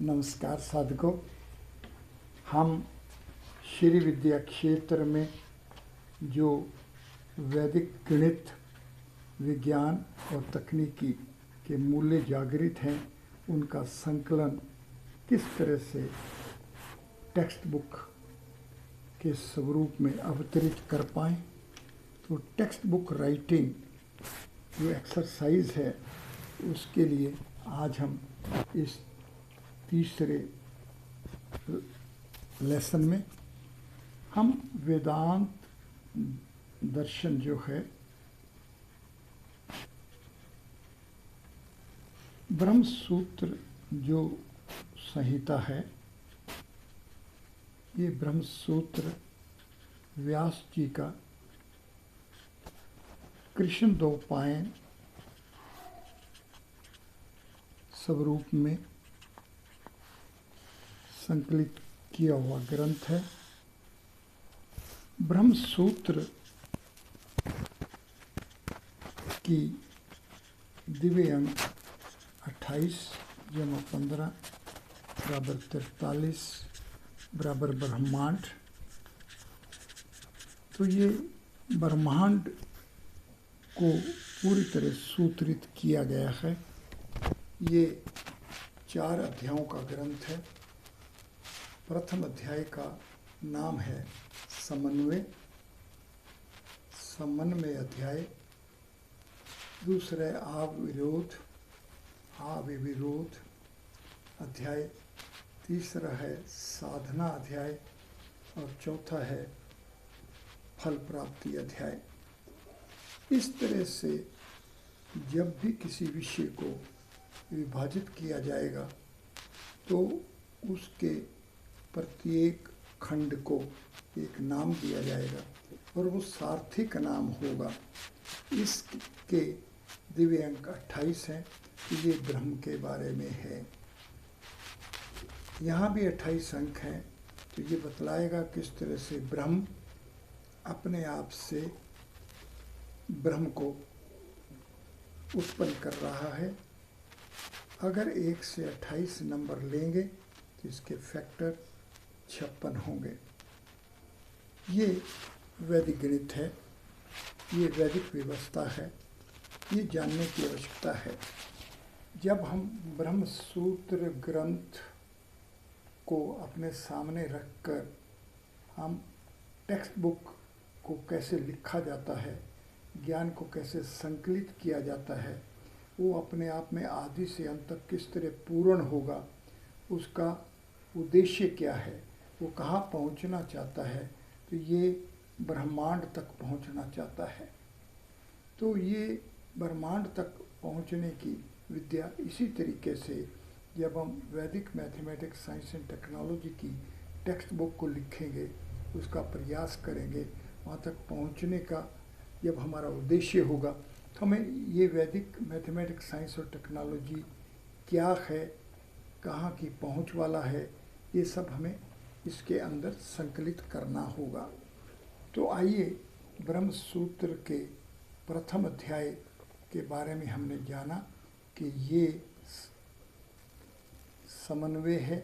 नमस्कार साधकों। हम श्री विद्या क्षेत्र में जो वैदिक गणित, विज्ञान और तकनीकी के मूल्य जागृत हैं, उनका संकलन किस तरह से टेक्स्ट बुक के स्वरूप में अवतरित कर पाएँ। तो टेक्स्ट बुक राइटिंग जो एक्सरसाइज है, उसके लिए आज हम इस तीसरे लेसन में हम वेदांत दर्शन जो है, ब्रह्म सूत्र जो संहिता है, ये ब्रह्म सूत्र व्यास जी का कृष्णद्वैपायन स्वरूप में संकलित किया हुआ ग्रंथ है। ब्रह्म सूत्र की दिव्य अंक 28 जमा 15 बराबर 43 बराबर ब्रह्मांड। तो ये ब्रह्मांड को पूरी तरह सूत्रित किया गया है। ये 4 अध्यायों का ग्रंथ है। प्रथम अध्याय का नाम है समन्वय, समन्वय अध्याय। दूसरा है आविरोध, आविरोध अध्याय। तीसरा है साधना अध्याय और चौथा है फल प्राप्ति अध्याय। इस तरह से जब भी किसी विषय को विभाजित किया जाएगा तो उसके प्रत्येक खंड को एक नाम दिया जाएगा और वो सार्थिक नाम होगा। इसके दिव्य अंक 28 हैं। ये ब्रह्म के बारे में है। यहाँ भी 28 अंक हैं। तो ये बतलाएगा किस तरह से ब्रह्म अपने आप से ब्रह्म को उत्पन्न कर रहा है। अगर 1 से 28 नंबर लेंगे तो इसके फैक्टर 56 होंगे। ये वैदिक गणित है, ये वैदिक व्यवस्था है, ये जानने की आवश्यकता है। जब हम ब्रह्म सूत्र ग्रंथ को अपने सामने रखकर हम टेक्स्ट बुक को कैसे लिखा जाता है, ज्ञान को कैसे संकलित किया जाता है, वो अपने आप में आदि से अंत तक किस तरह पूर्ण होगा, उसका उद्देश्य क्या है, वो कहाँ पहुँचना चाहता है, तो ये ब्रह्मांड तक पहुँचना चाहता है। तो ये ब्रह्मांड तक पहुँचने की विद्या इसी तरीके से जब हम वैदिक मैथमेटिक्स, साइंस एंड टेक्नोलॉजी की टेक्स्ट बुक को लिखेंगे, उसका प्रयास करेंगे, वहाँ तक पहुँचने का जब हमारा उद्देश्य होगा, तो हमें ये वैदिक मैथमेटिक्स, साइंस और टेक्नोलॉजी क्या है, कहाँ की पहुँच वाला है, ये सब हमें इसके अंदर संकलित करना होगा। तो आइए ब्रह्म सूत्र के प्रथम अध्याय के बारे में हमने जाना कि ये समन्वय है।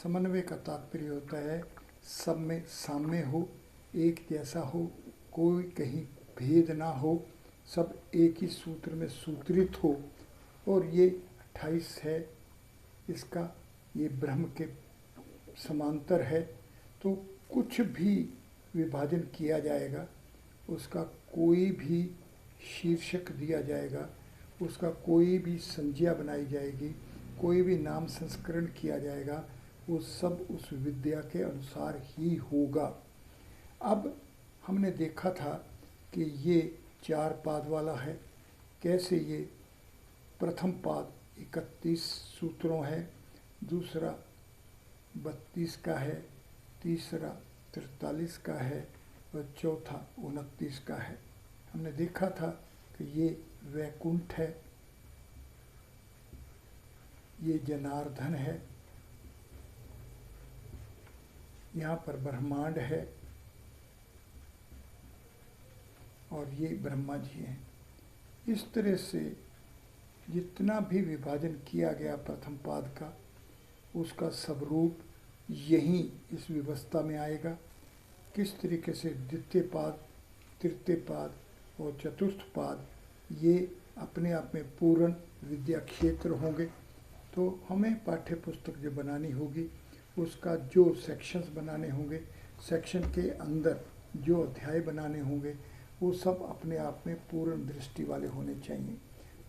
समन्वय का तात्पर्य होता है सब में साम्य हो, एक जैसा हो, कोई कहीं भेद ना हो, सब एक ही सूत्र में सूत्रित हो। और ये 28 है, इसका ये ब्रह्म के समांतर है। तो कुछ भी विभाजन किया जाएगा, उसका कोई भी शीर्षक दिया जाएगा, उसका कोई भी संज्ञा बनाई जाएगी, कोई भी नाम संस्करण किया जाएगा, वो सब उस विद्या के अनुसार ही होगा। अब हमने देखा था कि ये 4 पाद वाला है। कैसे ये प्रथम पाद 31 सूत्रों है, दूसरा 32 का है, तीसरा 43 का है और चौथा 29 का है। हमने देखा था कि ये वैकुंठ है, ये जनार्दन है, यहाँ पर ब्रह्मांड है और ये ब्रह्मा जी हैं। इस तरह से जितना भी विभाजन किया गया प्रथम पाद का, उसका स्वरूप यहीं इस व्यवस्था में आएगा। किस तरीके से द्वितीय पाद, तृतीय पाद और चतुर्थ पाद ये अपने आप में पूर्ण विद्या क्षेत्र होंगे। तो हमें पाठ्य पुस्तक जो बनानी होगी उसका जो सेक्शंस बनाने होंगे, सेक्शन के अंदर जो अध्याय बनाने होंगे वो सब अपने आप में पूर्ण दृष्टि वाले होने चाहिए।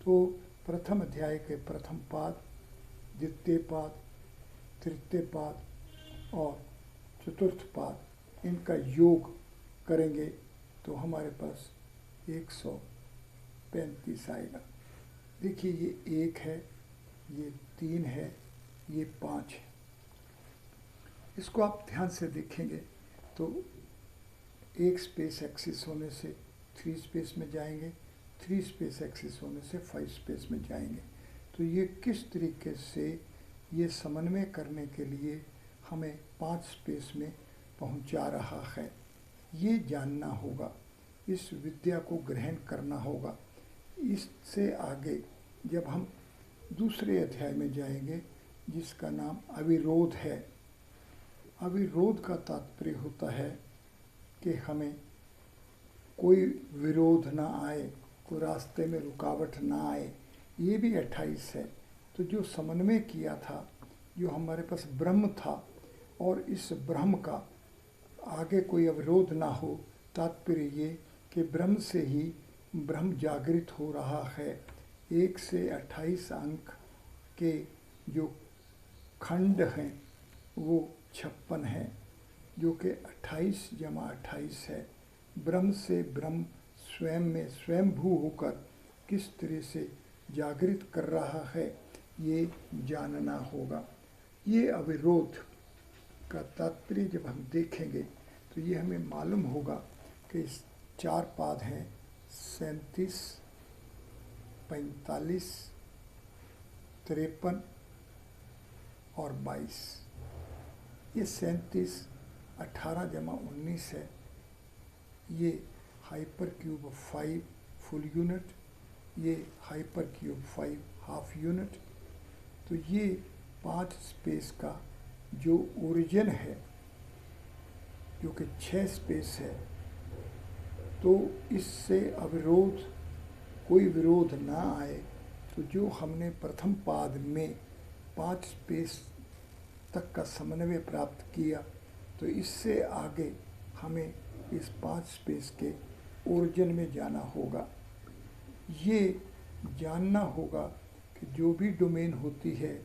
तो प्रथम अध्याय के प्रथम पाद, द्वितीय पाद, तृतीय पाद और चतुर्थ पाद इनका योग करेंगे तो हमारे पास 135 आएगा। देखिए ये 1 है, ये 3 है, ये 5 है। इसको आप ध्यान से देखेंगे तो 1 स्पेस एक्सिस होने से 3 स्पेस में जाएंगे, 3 स्पेस एक्सिस होने से 5 स्पेस में जाएंगे। तो ये किस तरीके से ये समन्वय करने के लिए हमें 5 स्पेस में पहुंचा रहा है, ये जानना होगा, इस विद्या को ग्रहण करना होगा। इससे आगे जब हम दूसरे अध्याय में जाएंगे जिसका नाम अविरोध है, अविरोध का तात्पर्य होता है कि हमें कोई विरोध ना आए, कोई रास्ते में रुकावट ना आए, ये भी 28 है। तो जो समन्वय किया था, जो हमारे पास ब्रह्म था और इस ब्रह्म का आगे कोई अवरोध ना हो, तात्पर्य ये कि ब्रह्म से ही ब्रह्म जागृत हो रहा है। 1 से 28 अंक के जो खंड हैं वो 56 हैं, जो कि 28 जमा 28 है। ब्रह्म से ब्रह्म स्वयं में स्वयंभू होकर किस तरह से जागृत कर रहा है ये जानना होगा। ये अविरोध का तात्पर्य जब हम देखेंगे तो ये हमें मालूम होगा कि इस 4 पाद हैं, 37, 45, 53 और 22। ये 37 18 जमा 19 है, ये हाइपर क्यूब 5 फुल यूनिट, ये हाइपर क्यूब 5 हाफ यूनिट। तो ये 5 स्पेस का जो ओरिजिन है जो कि 6 स्पेस है, तो इससे अविरोध कोई विरोध ना आए। तो जो हमने प्रथम पाद में 5 स्पेस तक का समन्वय प्राप्त किया, तो इससे आगे हमें इस 5 स्पेस के ओरिजिन में जाना होगा। ये जानना होगा कि जो भी डोमेन होती है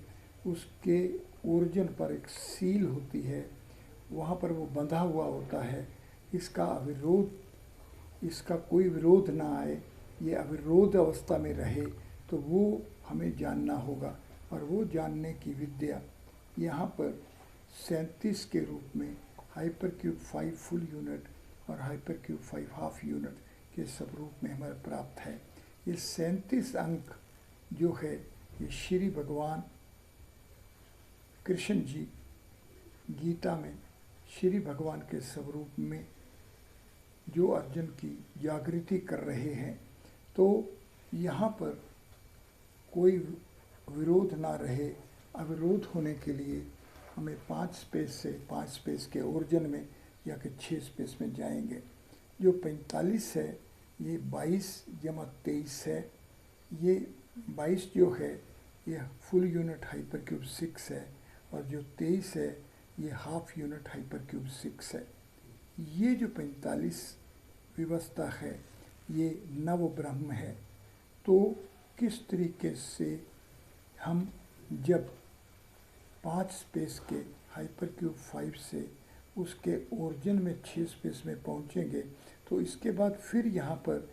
उसके ओरिजिन पर एक सील होती है, वहाँ पर वो बंधा हुआ होता है। इसका अविरोध, इसका कोई विरोध ना आए, ये अविरोध अवस्था में रहे, तो वो हमें जानना होगा। और वो जानने की विद्या यहाँ पर 37 के रूप में हाइपर क्यूब 5 फुल यूनिट और हाइपर क्यूब 5 हाफ यूनिट के स्वरूप में हमें प्राप्त है। ये 37 अंक जो है ये श्री भगवान कृष्ण जी गीता में श्री भगवान के स्वरूप में जो अर्जुन की जागृति कर रहे हैं, तो यहाँ पर कोई विरोध ना रहे। अविरोध होने के लिए हमें 5 स्पेस से 5 स्पेस के ओरिजिन में या कि 6 स्पेस में जाएंगे। जो 45 है ये 22 जमा 23 है। ये 22 जो है ये फुल यूनिट हाइपर क्यूब 6 है, और जो 23 है ये हाफ यूनिट हाइपर क्यूब 6 है। ये जो 45 व्यवस्था है ये नव ब्रह्म है। तो किस तरीके से हम जब 5 स्पेस के हाइपर क्यूब 5 से उसके ओरिजिन में 6 स्पेस में पहुंचेंगे, तो इसके बाद फिर यहाँ पर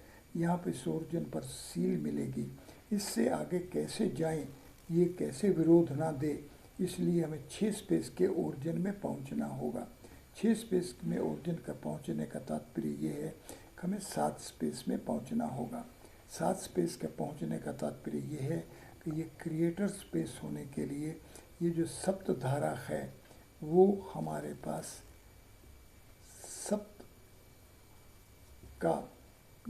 इस ओरिजिन पर सील मिलेगी। इससे आगे कैसे जाएं, ये कैसे विरोध ना दे, इसलिए हमें 6 स्पेस के ओरिजिन में पहुंचना होगा। 6 स्पेस में ओरिजिन का पहुंचने का तात्पर्य ये है कि हमें 7 स्पेस में पहुंचना होगा। 7 स्पेस के पहुंचने का तात्पर्य ये है कि ये क्रिएटर स्पेस होने के लिए ये जो सप्त धारा है वो हमारे पास सप्त का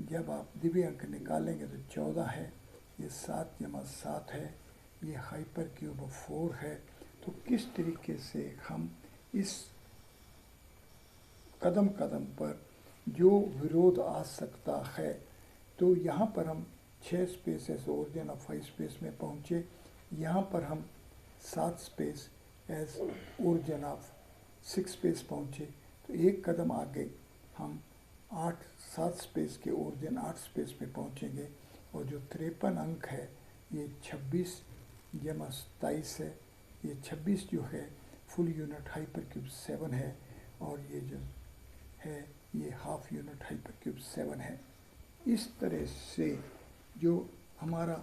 जब आप दिव्य अंक निकालेंगे तो 14 है, ये 7 जमा 7 है, ये हाइपर क्यूब 4 है, तो किस तरीके से हम इस कदम कदम पर जो विरोध आ सकता है, तो यहाँ पर हम 6 स्पेसेस ओरिजिन ऑफ 5 स्पेस में पहुँचे, यहाँ पर हम 7 space as origin of 6 space पहुँचे। तो एक कदम आगे हम 7 स्पेस के ओरिजिन 8 स्पेस पे पहुँचेंगे, और जो 53 अंक है ये 26 जमा 27 है। ये 26 जो है फुल यूनिट हाइपरक्यूब 7 है, और ये जो है ये हाफ यूनिट हाइपरक्यूब 7 है। इस तरह से जो हमारा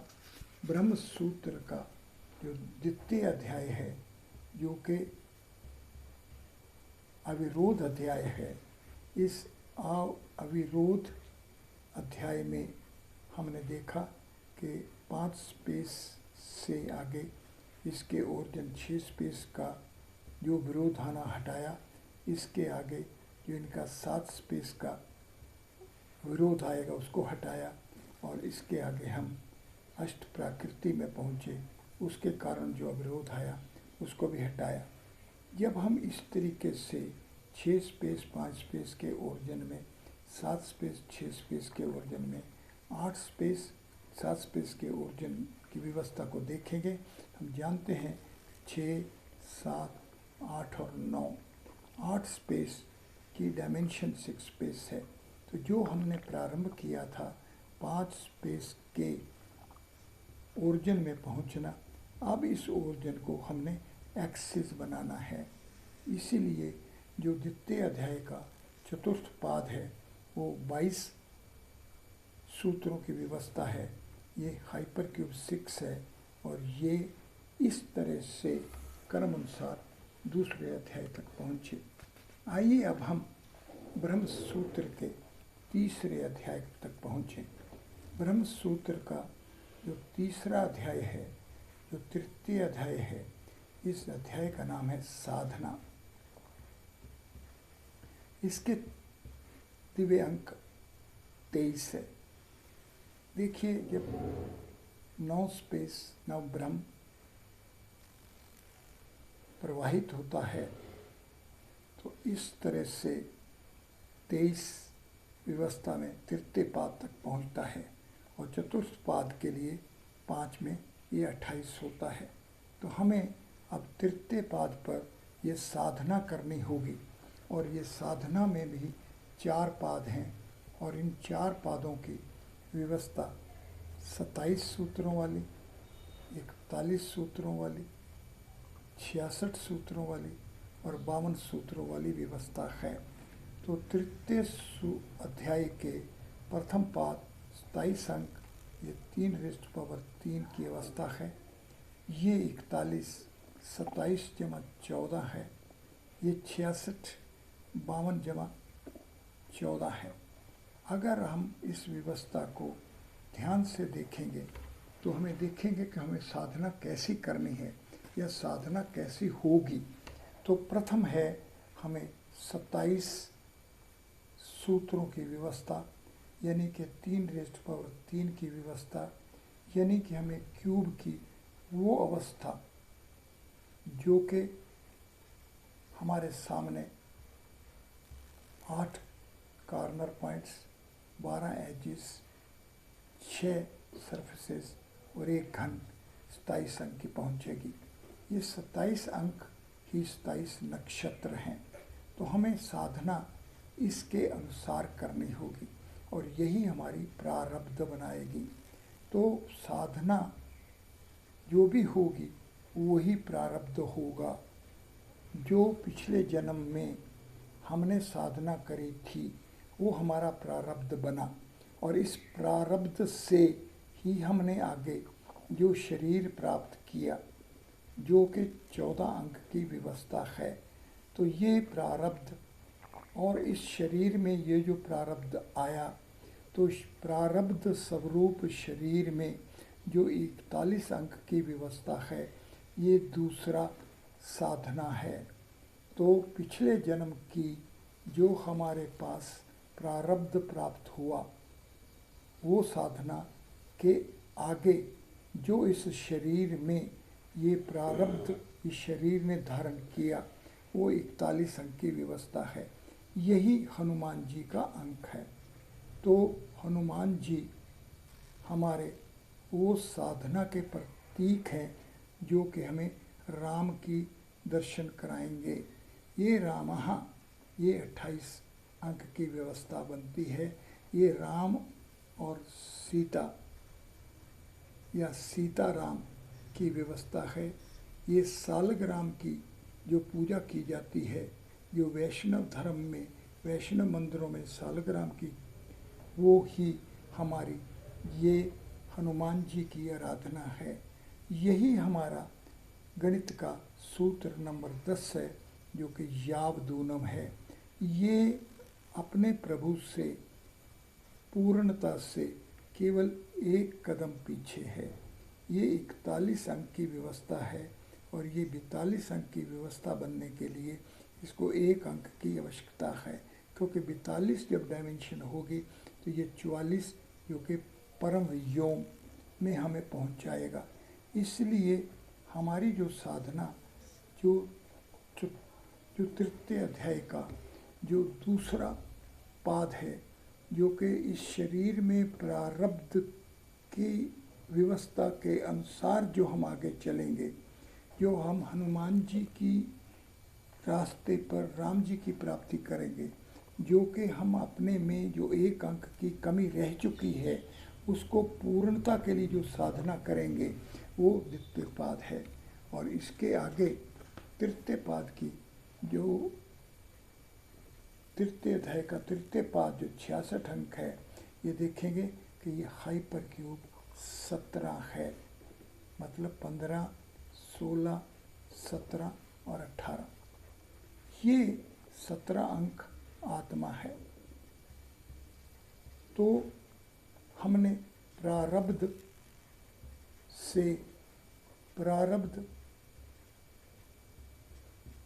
ब्रह्म सूत्र का जो द्वितीय अध्याय है, जो कि अविरोध अध्याय है, इस अविरोध अध्याय में हमने देखा कि 5 स्पेस से आगे इसके ओरिजिन 6 स्पेस का जो विरोध आना हटाया, इसके आगे जो इनका 7 स्पेस का विरोध आएगा उसको हटाया, और इसके आगे हम अष्ट प्राकृति में पहुँचे, उसके कारण जो अविरोध आया उसको भी हटाया। जब हम इस तरीके से 6 स्पेस 5 स्पेस के ओरिजिन में, 7 स्पेस 6 स्पेस के ओरिजिन में, 8 स्पेस 7 स्पेस के ओरिजिन की व्यवस्था को देखेंगे, हम जानते हैं 6, 7, 8 और 9, 8 स्पेस की डायमेंशन 6 स्पेस है। तो जो हमने प्रारंभ किया था 5 स्पेस के ओरिजिन में पहुंचना, अब इस ओरिजिन को हमने एक्सिस बनाना है। इसीलिए जो द्वितीय अध्याय का चतुर्थ पाद है वो 22 सूत्रों की व्यवस्था है। ये हाइपरक्यूब 6 है, और ये इस तरह से क्रम अनुसार दूसरे अध्याय तक पहुँचे। आइए अब हम ब्रह्म सूत्र के तीसरे अध्याय तक पहुँचे। ब्रह्म सूत्र का जो तीसरा अध्याय है, जो तृतीय अध्याय है, इस अध्याय का नाम है साधना। इसके दिव्य अंक 23 है। देखिए, जब 9 स्पेस 9 ब्रह्म प्रवाहित होता है तो इस तरह से 23 व्यवस्था में तृतीय पाद तक पहुंचता है, और चतुर्थ पाद के लिए 5 में ये 28 होता है। तो हमें अब तृतीय पाद पर ये साधना करनी होगी, और ये साधना में भी 4 पाद हैं, और इन 4 पादों की व्यवस्था 27 सूत्रों वाली, 41 सूत्रों वाली, 66 सूत्रों वाली और 52 सूत्रों वाली व्यवस्था है। तो तृतीय अध्याय के प्रथम पाद 27 अंक, ये 3⁻³ की अवस्था है। ये 41 27 जमा 14 है। ये 66 52 जमा 14 है। अगर हम इस व्यवस्था को ध्यान से देखेंगे तो हमें देखेंगे कि हमें साधना कैसी करनी है या साधना कैसी होगी। तो प्रथम है हमें 27 सूत्रों की व्यवस्था, यानी कि 3⁻³ की व्यवस्था, यानी कि हमें क्यूब की वो अवस्था जो कि हमारे सामने 8 कॉर्नर पॉइंट्स, 12 एजेस, 6 सरफेसेस और 1 घन 27 अंक की पहुँचेगी। ये 27 अंक ही 27 नक्षत्र हैं। तो हमें साधना इसके अनुसार करनी होगी, और यही हमारी प्रारब्ध बनाएगी। तो साधना जो भी होगी वही प्रारब्ध होगा। जो पिछले जन्म में हमने साधना करी थी वो हमारा प्रारब्ध बना, और इस प्रारब्ध से ही हमने आगे जो शरीर प्राप्त किया, जो कि 14 अंक की व्यवस्था है। तो ये प्रारब्ध और इस शरीर में ये जो प्रारब्ध आया, तो प्रारब्ध स्वरूप शरीर में जो 41 अंक की व्यवस्था है, ये दूसरा साधना है। तो पिछले जन्म की जो हमारे पास प्रारब्ध प्राप्त हुआ, वो साधना के आगे जो इस शरीर में ये प्रारब्ध इस शरीर ने धारण किया वो 41 अंक की व्यवस्था है। यही हनुमान जी का अंक है। तो हनुमान जी हमारे वो साधना के प्रतीक हैं जो कि हमें राम की दर्शन कराएंगे। ये रामः, ये 28 अंक की व्यवस्था बनती है। ये राम और सीता या सीताराम की व्यवस्था है। ये सालग्राम की जो पूजा की जाती है, जो वैष्णव धर्म में वैष्णव मंदिरों में सालग्राम की, वो ही हमारी ये हनुमान जी की आराधना है। यही हमारा गणित का सूत्र नंबर 10 है जो कि यावदूनम है। ये अपने प्रभु से पूर्णता से केवल एक कदम पीछे है। ये 41 अंक की व्यवस्था है और ये 42 अंक की व्यवस्था बनने के लिए इसको एक अंक की आवश्यकता है, क्योंकि 42 जब डायमेंशन होगी तो ये 44 जो कि परम व्योम में हमें पहुंचाएगा। इसलिए हमारी जो साधना जो तृतीय अध्याय का जो दूसरा पाद है, जो कि इस शरीर में प्रारब्ध की व्यवस्था के अनुसार जो हम आगे चलेंगे, जो हम हनुमान जी की रास्ते पर राम जी की प्राप्ति करेंगे, जो कि हम अपने में जो एक अंक की कमी रह चुकी है उसको पूर्णता के लिए जो साधना करेंगे वो द्वितीय पाद है। और इसके आगे तृतीय पाद की जो तृतीय अध्याय का तृतीय पाद जो 66 अंक है, ये देखेंगे कि ये हाइपर क्यूब 17 है, मतलब 15, 16, 17 और 18। ये 17 अंक आत्मा है। तो हमने प्रारब्ध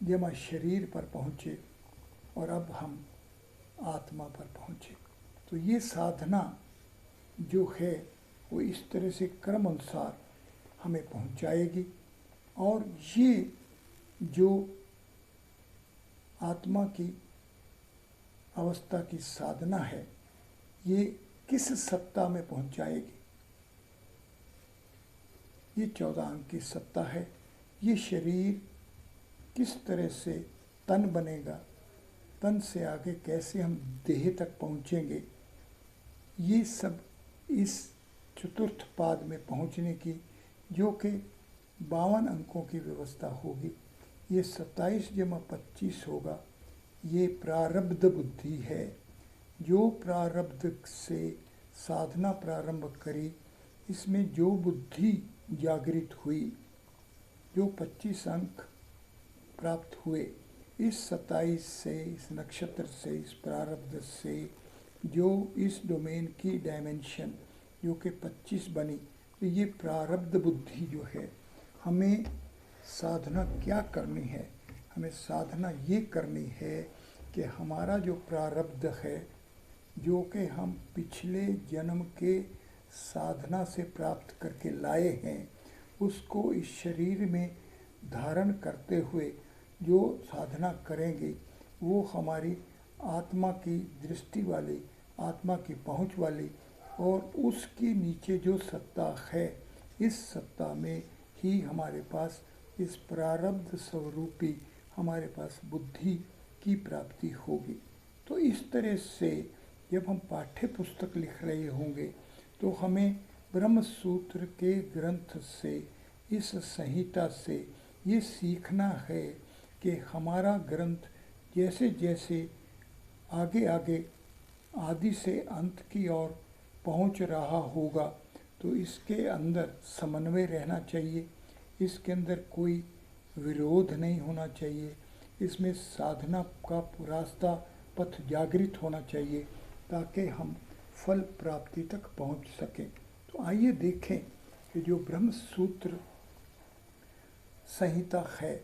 जब शरीर पर पहुँचे और अब हम आत्मा पर पहुँचे। तो ये साधना जो है वो इस तरह से क्रम अनुसार हमें पहुँचाएगी। और ये जो आत्मा की अवस्था की साधना है, ये किस सत्ता में पहुँचाएगी? ये 14 अंक की सत्ता है। ये शरीर किस तरह से तन बनेगा, तन से आगे कैसे हम देह तक पहुँचेंगे, ये सब इस चतुर्थ पाद में पहुँचने की, जो कि 52 अंकों की व्यवस्था होगी। ये 27 जमा 25 होगा। ये प्रारब्ध बुद्धि है। जो प्रारब्ध से साधना प्रारंभ करी, इसमें जो बुद्धि जागृत हुई, जो 25 अंक प्राप्त हुए, इस 27 से, इस नक्षत्र से, इस प्रारब्ध से, जो इस डोमेन की डायमेंशन जो कि 25 बनी, तो ये प्रारब्ध बुद्धि जो है, हमें साधना क्या करनी है? हमें साधना ये करनी है कि हमारा जो प्रारब्ध है, जो कि हम पिछले जन्म के साधना से प्राप्त करके लाए हैं, उसको इस शरीर में धारण करते हुए जो साधना करेंगे, वो हमारी आत्मा की दृष्टि वाली, आत्मा की पहुंच वाली, और उसके नीचे जो सत्ता है, इस सत्ता में ही हमारे पास इस प्रारब्ध स्वरूपी हमारे पास बुद्धि की प्राप्ति होगी। तो इस तरह से जब हम पाठ्य पुस्तक लिख रहे होंगे तो हमें ब्रह्म सूत्र के ग्रंथ से, इस संहिता से ये सीखना है कि हमारा ग्रंथ जैसे जैसे आगे आगे आदि से अंत की ओर पहुंच रहा होगा, तो इसके अंदर समन्वय रहना चाहिए, इसके अंदर कोई विरोध नहीं होना चाहिए, इसमें साधना का रास्ता पथ जागृत होना चाहिए, ताकि हम फल प्राप्ति तक पहुंच सकें। तो आइए देखें कि जो ब्रह्म सूत्र संहिता है,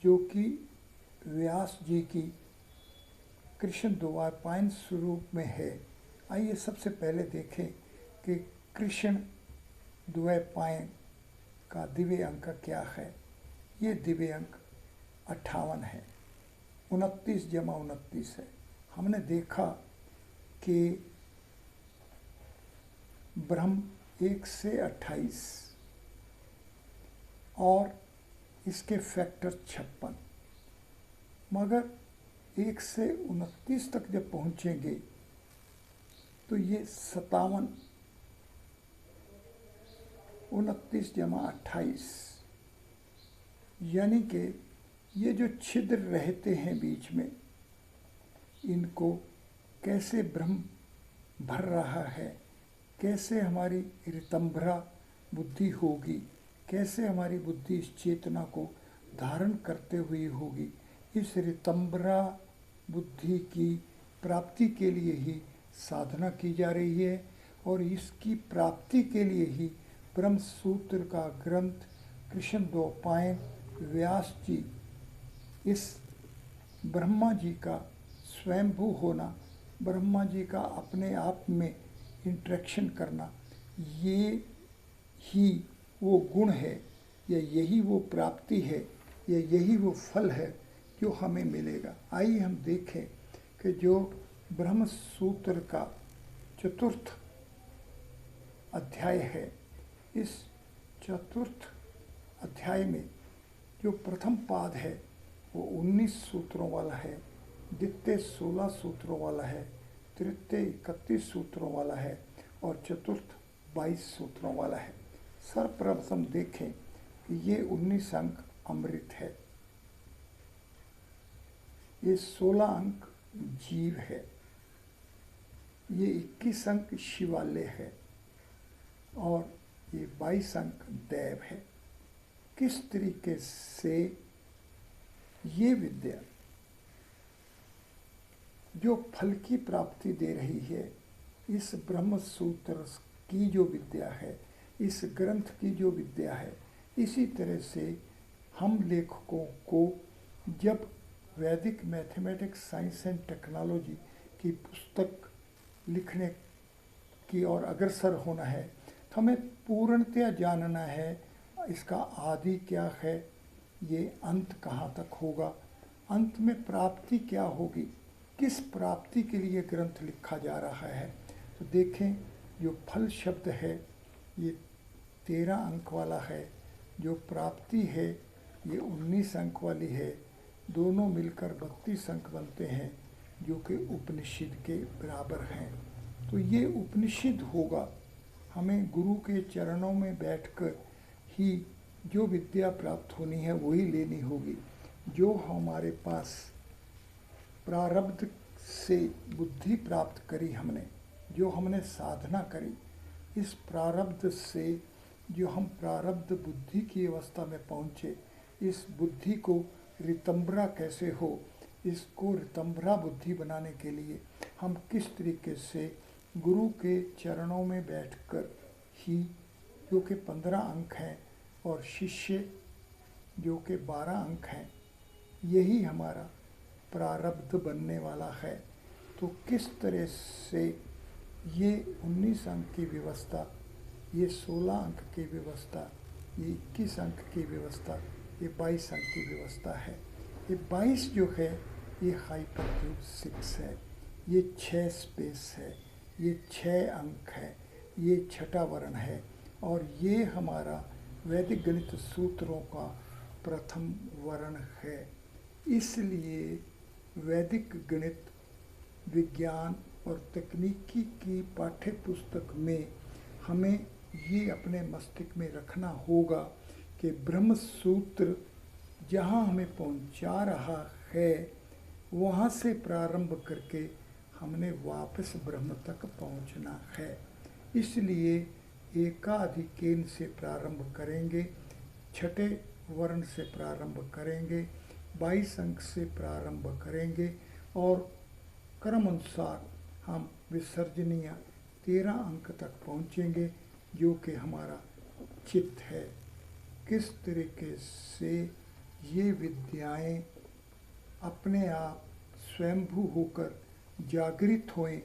जो कि व्यास जी की कृष्ण द्वैपायन स्वरूप में है। आइए सबसे पहले देखें कि कृष्ण द्वैपायन का दिव्य अंक क्या है। ये दिव्य अंक 58 है, 29 जमा 29 है। हमने देखा कि ब्रह्म 1 से 28 और इसके फैक्टर 56, मगर 1 से 29 तक जब पहुंचेंगे तो ये 57, 29 जमा 28, यानी कि ये जो छिद्र रहते हैं बीच में, इनको कैसे ब्रह्म भर रहा है, कैसे हमारी ऋतंभरा बुद्धि होगी, कैसे हमारी बुद्धि इस चेतना को धारण करते हुए होगी। इस ऋतंभरा बुद्धि की प्राप्ति के लिए ही साधना की जा रही है और इसकी प्राप्ति के लिए ही ब्रह्म सूत्र का ग्रंथ कृष्ण द्वैपायन व्यास जी, इस ब्रह्मा जी का स्वयंभू होना, ब्रह्मा जी का अपने आप में इंटरेक्शन करना, ये ही वो गुण है, या यही वो प्राप्ति है, या यही वो फल है जो हमें मिलेगा। आइए हम देखें कि जो ब्रह्म सूत्र का 4th अध्याय है, इस 4th अध्याय में जो प्रथम पाद है वो 19 सूत्रों वाला है, द्वितीय 16 सूत्रों वाला है, तृतीय 31 सूत्रों वाला है और चतुर्थ 22 सूत्रों वाला है। सर्वप्रथम देखें कि ये 19 अंक अमृत है, ये 16 अंक जीव है, ये 21 अंक शिवालय है और ये 22 अंक दैव है। किस तरीके से ये विद्या जो फल की प्राप्ति दे रही है, इस ब्रह्म सूत्र की जो विद्या है, इस ग्रंथ की जो विद्या है, इसी तरह से हम लेखकों को जब वैदिक मैथमेटिक्स साइंस एंड टेक्नोलॉजी की पुस्तक लिखने की ओर अग्रसर होना है, तो हमें पूर्णतया जानना है इसका आदि क्या है, ये अंत कहाँ तक होगा, अंत में प्राप्ति क्या होगी, किस प्राप्ति के लिए ग्रंथ लिखा जा रहा है। तो देखें, जो फल शब्द है ये 13 अंक वाला है, जो प्राप्ति है ये 19 अंक वाली है, दोनों मिलकर 32 अंक बनते हैं जो कि उपनिषद के बराबर हैं। तो ये उपनिषद होगा, हमें गुरु के चरणों में बैठकर ही जो विद्या प्राप्त होनी है वही लेनी होगी। जो हमारे पास प्रारब्ध से बुद्धि प्राप्त करी हमने, जो हमने साधना करी, इस प्रारब्ध से जो हम प्रारब्ध बुद्धि की अवस्था में पहुँचे, इस बुद्धि को ऋतंभरा कैसे हो, इसको ऋतंभरा बुद्धि बनाने के लिए हम किस तरीके से गुरु के चरणों में बैठकर ही, जो कि 15 अंक हैं, और शिष्य जो कि 12 अंक हैं, यही हमारा प्रारब्ध बनने वाला है। तो किस तरह से ये 19 अंक की व्यवस्था, ये 16 अंक की व्यवस्था, ये 21 अंक की व्यवस्था, ये 22 अंक की व्यवस्था है। ये 22 जो है ये हाइपरक्यूब 6 है, ये 6 स्पेस है, ये 6 अंक है, ये 6ठा वर्ण है और ये हमारा वैदिक गणित सूत्रों का प्रथम वर्ण है। इसलिए वैदिक गणित विज्ञान और तकनीकी की पाठ्य पुस्तक में हमें ये अपने मस्तिष्क में रखना होगा कि ब्रह्म सूत्र जहाँ हमें पहुँचा रहा है वहाँ से प्रारंभ करके हमने वापस ब्रह्म तक पहुँचना है। इसलिए एकाधिकेन से प्रारंभ करेंगे, 6ठे वर्ण से प्रारंभ करेंगे, 22 अंक से प्रारंभ करेंगे और क्रम अनुसार हम विसर्जनीय 13 अंक तक पहुँचेंगे जो कि हमारा चित्त है। किस तरीके से ये विद्याएं अपने आप स्वयंभू होकर जागृत होएं,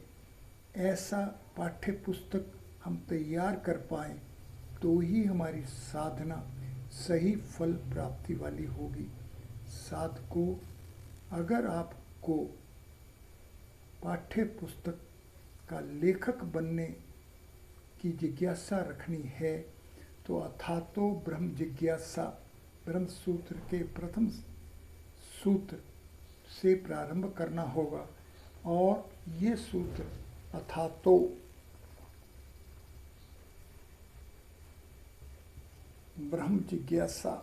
ऐसा पाठ्य पुस्तक हम तैयार कर पाएँ तो ही हमारी साधना सही फल प्राप्ति वाली होगी। साधकों, अगर आपको पाठ्य पुस्तक का लेखक बनने की जिज्ञासा रखनी है तो अथातो ब्रह्म जिज्ञासा ब्रह्म सूत्र के प्रथम सूत्र से प्रारंभ करना होगा। और ये सूत्र अथातो ब्रह्म जिज्ञासा,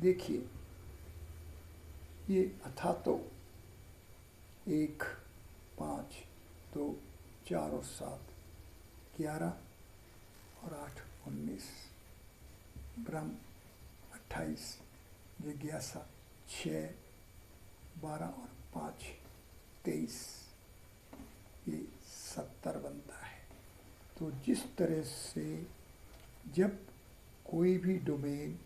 देखिए ये अथातो 1, 5, 2, 4 और 7, 11 और 8, 19, ब्रह्म 28, जिज्ञासा 6, 12 और 5, 23, ये 70 बनता है। तो जिस तरह से जब कोई भी डोमेन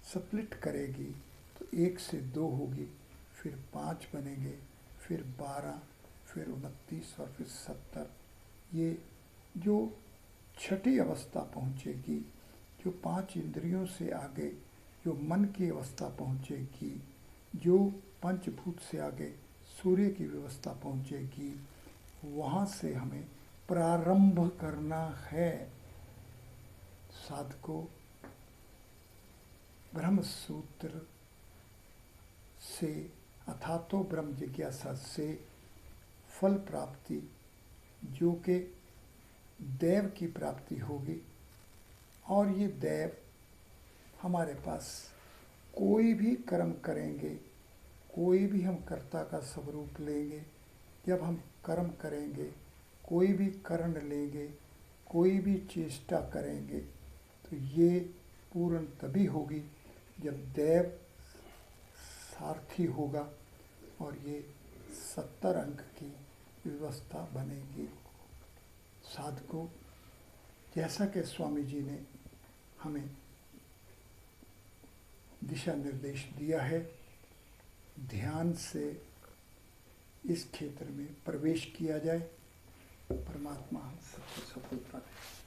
स्प्लिट करेगी तो 1 से 2 होगी, फिर 5 बनेंगे, फिर 12, फिर 29 और फिर 70। ये जो छठी अवस्था पहुँचेगी, जो 5 इंद्रियों से आगे जो मन की अवस्था पहुँचेगी, जो पंचभूत से आगे सूर्य की व्यवस्था पहुँचेगी, वहाँ से हमें प्रारंभ करना है। साधकों, ब्रह्म सूत्र से अथातो ब्रह्म जिज्ञासा से फल प्राप्ति, जो कि देव की प्राप्ति होगी। और ये देव हमारे पास कोई भी कर्म करेंगे, कोई भी हम कर्ता का स्वरूप लेंगे, जब हम कर्म करेंगे, कोई भी कर्ण लेंगे, कोई भी चेष्टा करेंगे, तो ये पूर्ण तभी होगी जब देव सारथी होगा और ये 70 अंक की व्यवस्था बनेगी। साधकों, जैसा कि स्वामी जी ने हमें दिशा निर्देश दिया है, ध्यान से इस क्षेत्र में प्रवेश किया जाए। परमात्मा हम सबको सफलता दे।